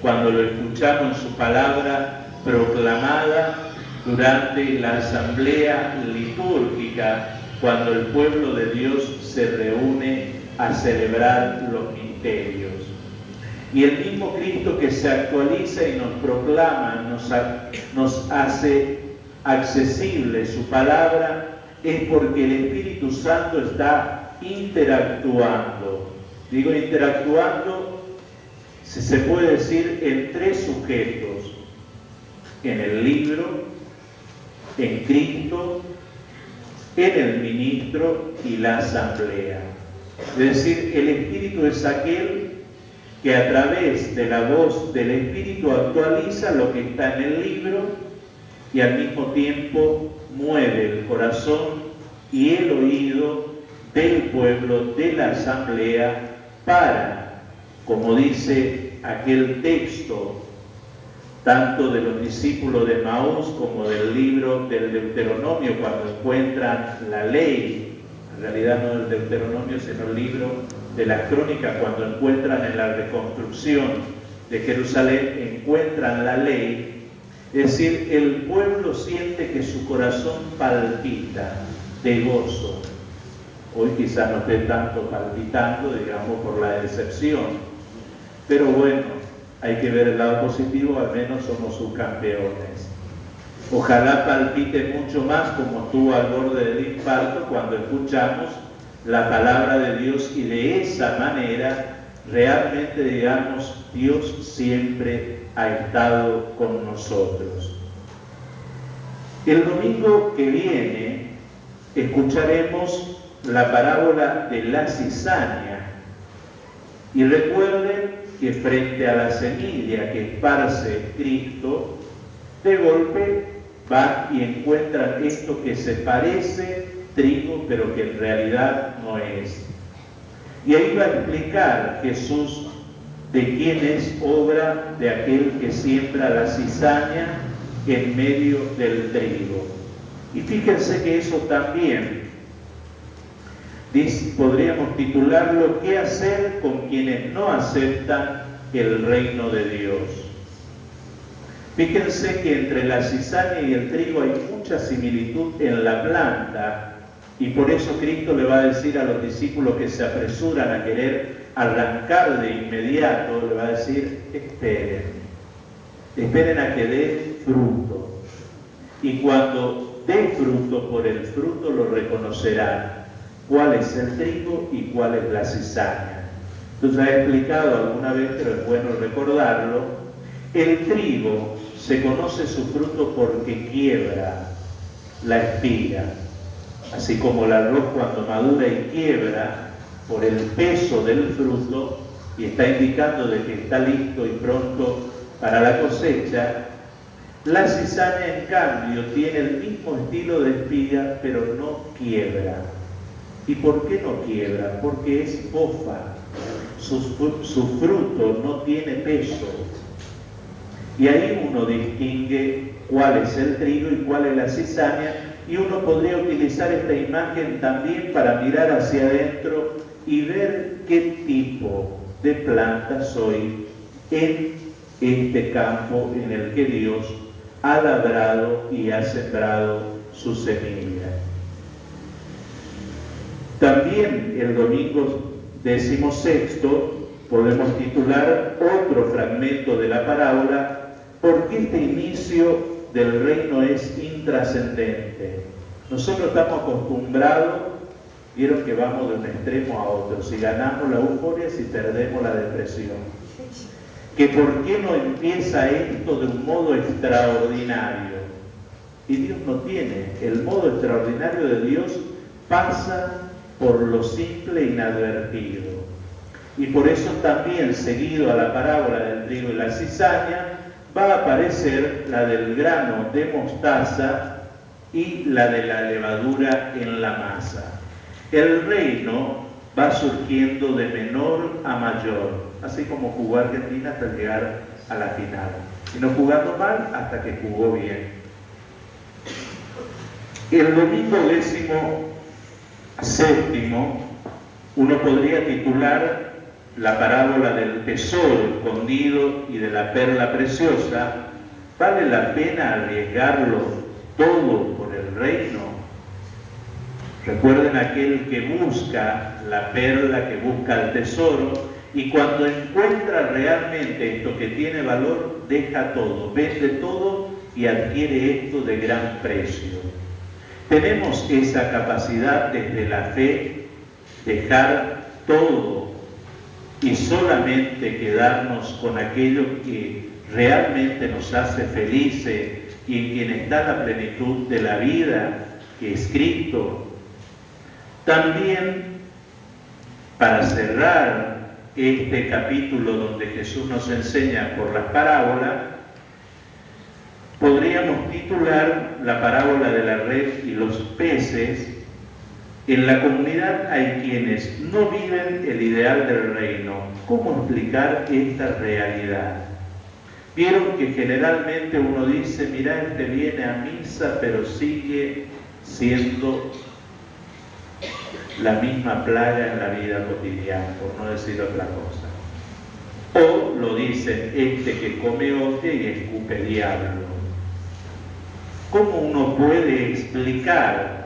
cuando lo escuchamos en su palabra proclamada durante la asamblea litúrgica, cuando el pueblo de Dios se reúne a celebrar los misterios. Y el mismo Cristo que se actualiza y nos proclama, nos hace accesible su palabra, es porque el Espíritu Santo está interactuando. Digo interactuando, si se puede decir, en tres sujetos: en el libro, en Cristo, en el ministro y la asamblea. Es decir, el Espíritu es aquel que a través de la voz del Espíritu actualiza lo que está en el libro y al mismo tiempo mueve el corazón y el oído del pueblo, de la asamblea, para, como dice aquel texto, tanto de los discípulos de Maús como del libro del Deuteronomio, cuando encuentran la ley, en realidad no del Deuteronomio, sino el libro de las Crónicas, cuando encuentran en la reconstrucción de Jerusalén, encuentran la ley. Es decir, el pueblo siente que su corazón palpita de gozo. Hoy quizás no esté tanto palpitando, digamos, por la decepción, pero bueno, hay que ver el lado positivo, al menos somos subcampeones. Ojalá palpite mucho más, como estuvo al borde del infarto, cuando escuchamos la palabra de Dios y de esa manera realmente digamos: Dios siempre ha estado con nosotros. El domingo que viene escucharemos la parábola de la cizaña, y recuerden que frente a la semilla que esparce Cristo, de golpe van y encuentran esto que se parece trigo, pero que en realidad no es. Y ahí va a explicar Jesús de quién es obra de aquel que siembra la cizaña en medio del trigo. Y fíjense que eso también podríamos titularlo: ¿qué hacer con quienes no aceptan el reino de Dios? Fíjense que entre la cizaña y el trigo hay mucha similitud en la planta, y por eso Cristo le va a decir a los discípulos que se apresuran a querer arrancar de inmediato, le va a decir: esperen a que dé fruto, y cuando dé fruto, por el fruto lo reconocerán cuál es el trigo y cuál es la cizaña. Entonces, he explicado alguna vez, pero es bueno recordarlo: el trigo se conoce su fruto porque quiebra la espiga, así como el arroz cuando madura y quiebra por el peso del fruto y está indicando de que está listo y pronto para la cosecha. La cizaña, en cambio, tiene el mismo estilo de espiga, pero no quiebra. ¿Y por qué no quiebra? Porque es fofa, su fruto no tiene peso. Y ahí uno distingue cuál es el trigo y cuál es la cizaña, y uno podría utilizar esta imagen también para mirar hacia adentro y ver qué tipo de planta soy en este campo en el que Dios ha labrado y ha sembrado su semilla. También el domingo 16 podemos titular otro fragmento de la parábola: ¿por qué este inicio del reino es intrascendente? Nosotros estamos acostumbrados, vieron que vamos de un extremo a otro, si ganamos la euforia, si perdemos la depresión. Que ¿por qué no empieza esto de un modo extraordinario? Y Dios no tiene. El modo extraordinario de Dios pasa por lo simple e inadvertido. Y por eso también, seguido a la parábola del trigo y la cizaña, va a aparecer la del grano de mostaza y la de la levadura en la masa. El reino va surgiendo de menor a mayor, así como jugó Argentina hasta llegar a la final. Y no jugando mal hasta que jugó bien. El domingo 17 uno podría titular la parábola del tesoro escondido y de la perla preciosa, ¿vale la pena arriesgarlo todo por el reino? Recuerden aquel que busca la perla, que busca el tesoro, y cuando encuentra realmente esto que tiene valor, deja todo, vende todo y adquiere esto de gran precio. Tenemos esa capacidad desde la fe, dejar todo y solamente quedarnos con aquello que realmente nos hace felices y en quien está la plenitud de la vida, que es Cristo. También, para cerrar este capítulo donde Jesús nos enseña por las parábolas, podríamos titular la parábola de la red y los peces. En la comunidad hay quienes no viven el ideal del reino. ¿Cómo explicar esta realidad? Vieron que generalmente uno dice, mirá, este viene a misa, pero sigue siendo la misma plaga en la vida cotidiana, por no decir otra cosa. O lo dicen, este que come hostia y escupe diablo. ¿Cómo uno puede explicar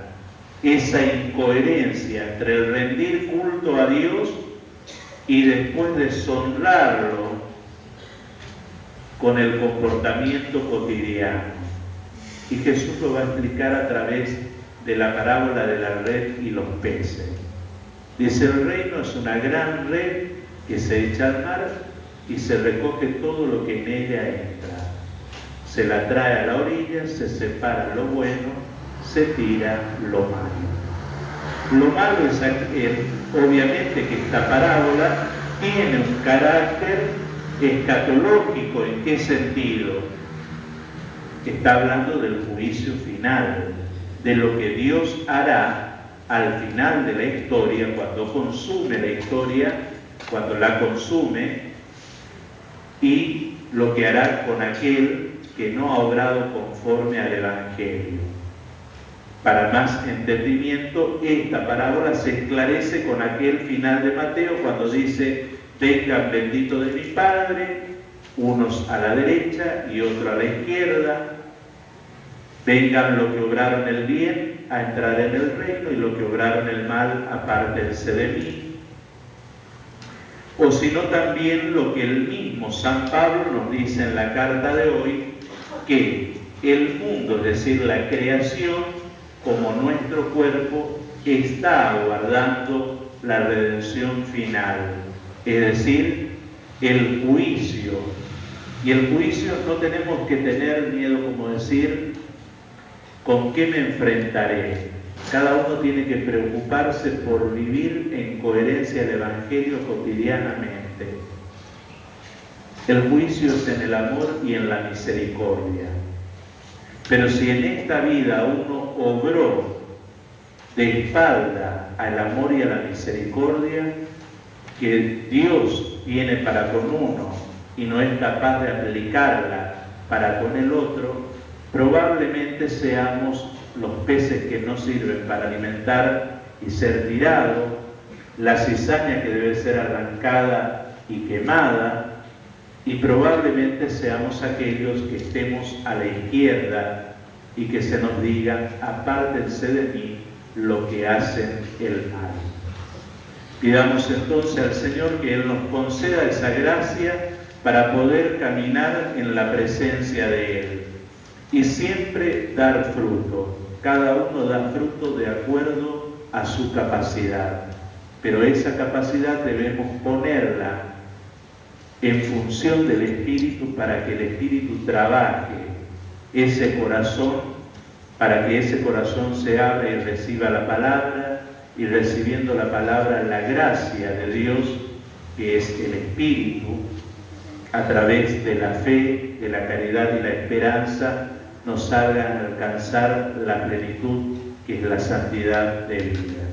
esa incoherencia entre el rendir culto a Dios y después deshonrarlo con el comportamiento cotidiano? Y Jesús lo va a explicar a través de la parábola de la red y los peces. Dice, el reino es una gran red que se echa al mar y se recoge todo lo que en ella entra. Se la trae a la orilla, se separa lo bueno, se tira lo malo. Lo malo es obviamente que esta parábola tiene un carácter escatológico. ¿En qué sentido? Está hablando del juicio final, de lo que Dios hará al final de la historia, cuando consume la historia, cuando la consume, y lo que hará con aquel que no ha obrado conforme al Evangelio. Para más entendimiento, esta parábola se esclarece con aquel final de Mateo, cuando dice, vengan benditos de mi Padre, unos a la derecha y otros a la izquierda, vengan los que obraron el bien a entrar en el reino y los que obraron el mal apártense de mí. O sino también lo que el mismo San Pablo nos dice en la carta de hoy, que el mundo, es decir, la creación, como nuestro cuerpo, está aguardando la redención final, es decir, el juicio. Y el juicio no tenemos que tener miedo, como decir, ¿con qué me enfrentaré? Cada uno tiene que preocuparse por vivir en coherencia el Evangelio cotidianamente. El juicio es en el amor y en la misericordia. Pero si en esta vida uno obró de espalda al amor y a la misericordia que Dios tiene para con uno y no es capaz de aplicarla para con el otro, probablemente seamos los peces que no sirven para alimentar y ser tirados, la cizaña que debe ser arrancada y quemada, y probablemente seamos aquellos que estemos a la izquierda y que se nos diga, apártense de mí lo que hacen el mal. Pidamos entonces al Señor que Él nos conceda esa gracia para poder caminar en la presencia de Él y siempre dar fruto. Cada uno da fruto de acuerdo a su capacidad, pero esa capacidad debemos ponerla en función del Espíritu para que el Espíritu trabaje ese corazón, para que ese corazón se abra y reciba la palabra, y recibiendo la palabra, la gracia de Dios, que es el Espíritu, a través de la fe, de la caridad y la esperanza, nos hagan alcanzar la plenitud que es la santidad de vida.